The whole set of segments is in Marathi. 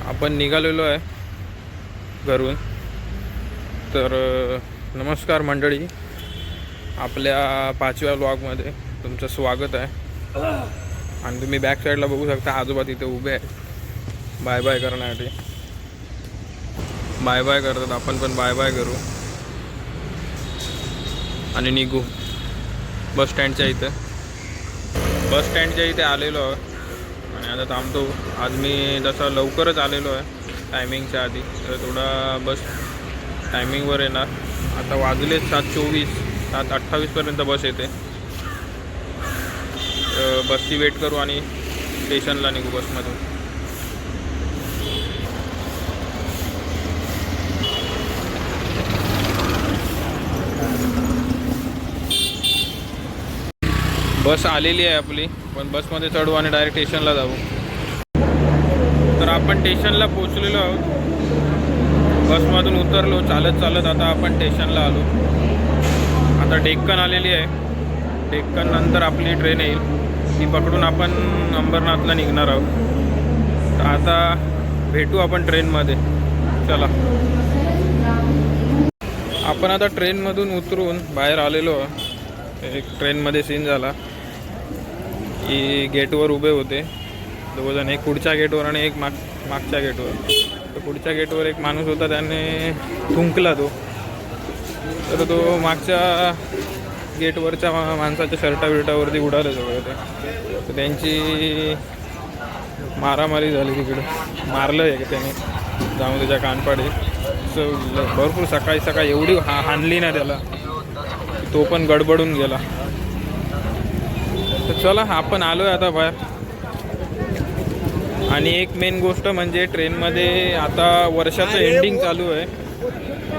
आपण निघालेलो आहे घरून. तर नमस्कार मंडळी, आपल्या 5व्या व्लॉगमध्ये तुमचं स्वागत आहे. आणि तुम्ही बॅक साईडला बघू शकता, आजोबा तिथे उभे आहेत बाय बाय करण्यासाठी. बाय बाय करतात, आपण पण बाय बाय करू आणि निघू बस स्टँडच्या इथे. बस स्टँडच्या इथे आलेलो आहे आणि आता थांबतो. आज मी जसा लवकरच आलेलो आहे टायमिंगच्या आधी, तर थोडा बस टायमिंगवर येणार. आता वाजले 7:24, 7:28पर्यंत बस येते. बसची वेट करू आणि स्टेशनला निघू बसमधून. बस आलेली आहे आपली, पण बसमध्ये चढू आणि डायरेक्ट स्टेशनला जाऊ. तर आपण स्टेशनला पोचलेलो आहोत. बसमधून उतरलो, चालत चालत आता आपण स्टेशनला आलो. आता डेक्कन आलेली आहे. डेक्कन नंतर आपली ट्रेन येईल, ती पकडून आपण अंबरनाथला निघणार आहोत. तर आता भेटू आपण ट्रेनमध्ये. चला, आपण आता ट्रेनमधून उतरून बाहेर आलेलो. एक ट्रेनमध्ये सीन झाला की गेटवर उभे होते दोघंजण, एक पुढच्या गेटवर आणि एक मागच्या गेटवर. तर पुढच्या गेटवर एक माणूस होता, त्याने थुंकला तो. तर तो मागच्या गेटवरच्या माणसाच्या शर्टा बिर्टावरती उडालं सगळं ते. तर त्यांची मारामारी झाली तिकडे. मारलं आहे का त्याने जाऊन त्याच्या कानपाडी. भरपूर सकाळी सकाळी एवढी हाणली ना त्याला, तो पण गडबडून गेला. तर चला, आपण आलो आहे आता बाहेर. आणि एक मेन गोष्ट म्हणजे ट्रेनमध्ये आता वर्षाचं एंडिंग चालू आहे,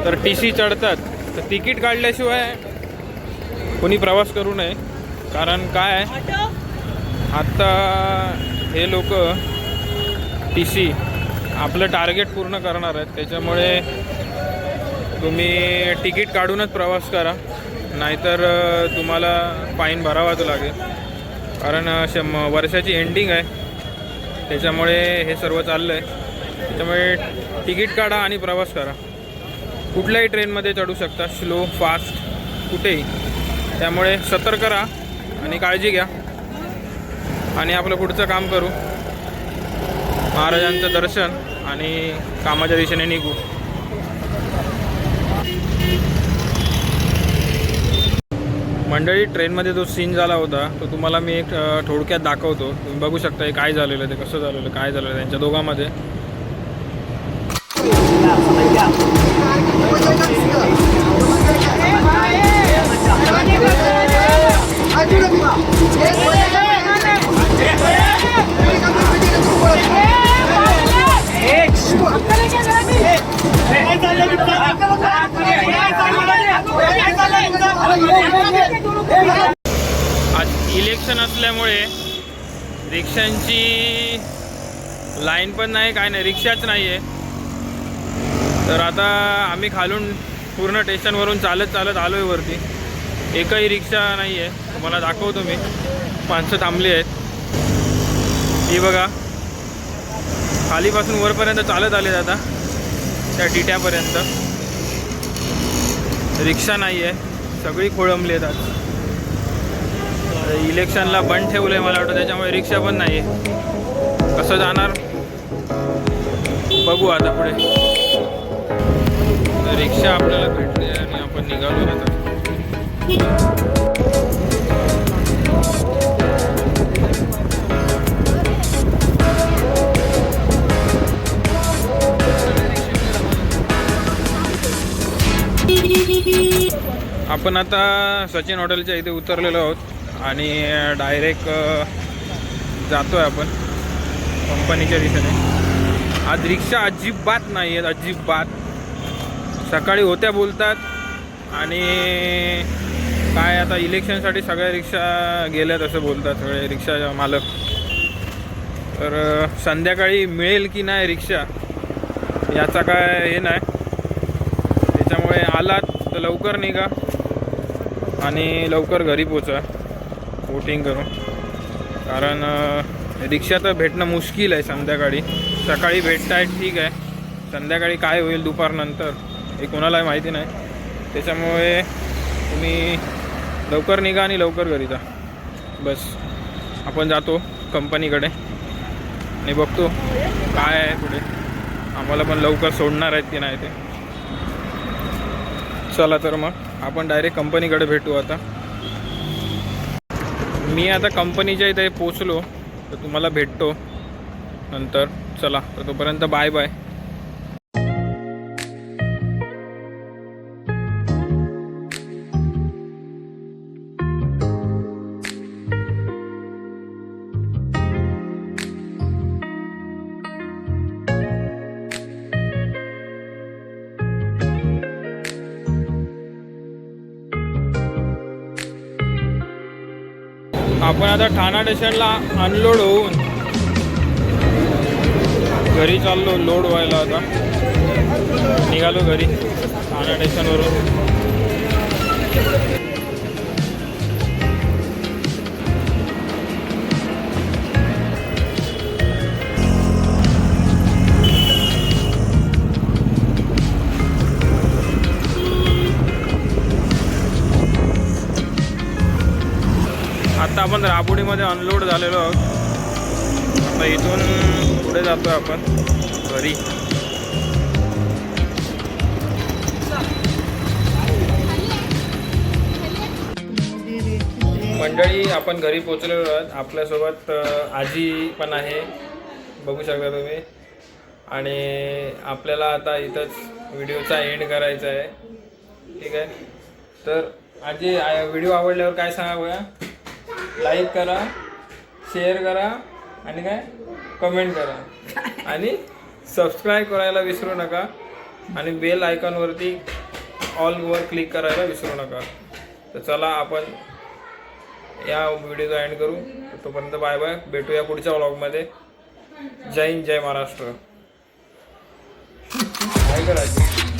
तर TC चढतात. तर तिकीट काढल्याशिवाय कोणी प्रवास करू नये. कारण काय, आत्ता हे लोक TC आपलं टार्गेट पूर्ण करणार आहेत. त्याच्यामुळे तुम्ही तिकीट काढूनच प्रवास करा, नाहीतर तुम्हाला फाईन भरावाच लागेल. कारण वर्षाची एंडिंग आहे, त्याच्यामुळे हे सर्व चाललं आहे. त्याच्यामुळे तिकीट काढा आणि प्रवास करा. कुठल्याही ट्रेनमध्ये चढू शकता, स्लो फास्ट कुठेही. त्यामुळे सतर्क राहा आणि काळजी घ्या आणि आपलं पुढचं काम करू. महाराजांचं दर्शन आणि कामाच्या दिशेने निघू. मंडळी, ट्रेनमध्ये जो सीन झाला होता तो तुम्हाला मी एक थोडक्यात दाखवतो. तुम्ही बघू शकता हे काय झालेलं, ते कसं झालेलं, काय झालेलं त्यांच्या दोघांमध्ये. आज इलेक्शन असल्यामुळे रिक्षांची लाईन पण नाही, काय नाही, रिक्षाच नाही आहे. तर आता आम्ही खालून पूर्ण स्टेशनवरून चालत चालत आलो आहे वरती. एकही रिक्षा नाही आहे. तुम्हाला दाखवतो मी. माणसं थांबली आहेत, ही बघा. खालीपासून वरपर्यंत चालत आले आता त्या टिट्यापर्यंत. रिक्षा नाही आहे, सगळी खोळंबली आहेत. आज इलेक्शनला बंद ठेवलं आहे मला वाटतं, त्याच्यामुळे रिक्षा पण नाही आहे. कसं जाणार बघू आता पुढे. तर रिक्षा आपल्याला भेटली आणि आपण निघालो आता. आपण आता सचिन हॉटेलच्या इथे उतरलेलो आहोत आणि डायरेक्ट जातो आहे आपण कंपनीच्या दिशेने. आज रिक्षा अजिबात नाही आहेत, अजिबात. सकाळी होत्या बोलतात आणि काय आता इलेक्शनसाठी सगळ्या रिक्षा गेल्यात असं बोलतात सगळे रिक्षा मालक. तर संध्याकाळी मिळेल की नाही रिक्षा याचा काय हे नाही. त्याच्यामुळे आलात तर लवकर निघा आणि लवकर घरी पोचा वोटिंग करून. कारण रिक्षा तर भेटणं मुश्किल आहे संध्याकाळी. सकाळी भेटतायत ठीक आहे, संध्याकाळी काय होईल दुपारनंतर हे कोणालाही माहिती नाही. त्याच्यामुळे तुम्ही लवकर निघा आणि लवकर घरी जा. बस आपण जातो कंपनीकडे आणि बघतो काय आहे पुढे. आम्हाला पण लवकर सोडणार आहेत की नाही ते. चला तर मग आपण डायरेक्ट कंपनीकडे भेटू. आता मी आता कंपनीच्या इथे पोचलो तर तुम्हाला भेटतो नंतर. चला तर तोपर्यंत बाय बाय. आपण आता ठाणा स्टेशनला अनलोड होऊन घरी चाललो. लोड व्हायला आता निघालो घरी ठाणा स्टेशनवरून. आता आपण राबोडीमध्ये अनलोड झालेलो आहोत. आता इथून पुढे जातो आपण घरी. मंडळी आपण घरी पोचलेलो आहोत. आपल्यासोबत आजी पण आहे, बघू शकता तुम्ही. आणि आपल्याला आता इथंच व्हिडिओचा एंड करायचा आहे, ठीक आहे. तर आजी व्हिडिओ आवडल्यावर काय सांगा? लाईक करा, शेअर करा आणि काय कमेंट करा आणि सबस्क्राईब करायला विसरू नका. आणि बेल आयकॉनवरती ऑलवर क्लिक करायला विसरू नका. तर चला आपण या व्हिडिओचा एंड करू. तोपर्यंत बाय बाय. भेटूया पुढच्या व्लॉगमध्ये. जय हिंद, जय महाराष्ट्र. काय करायचं?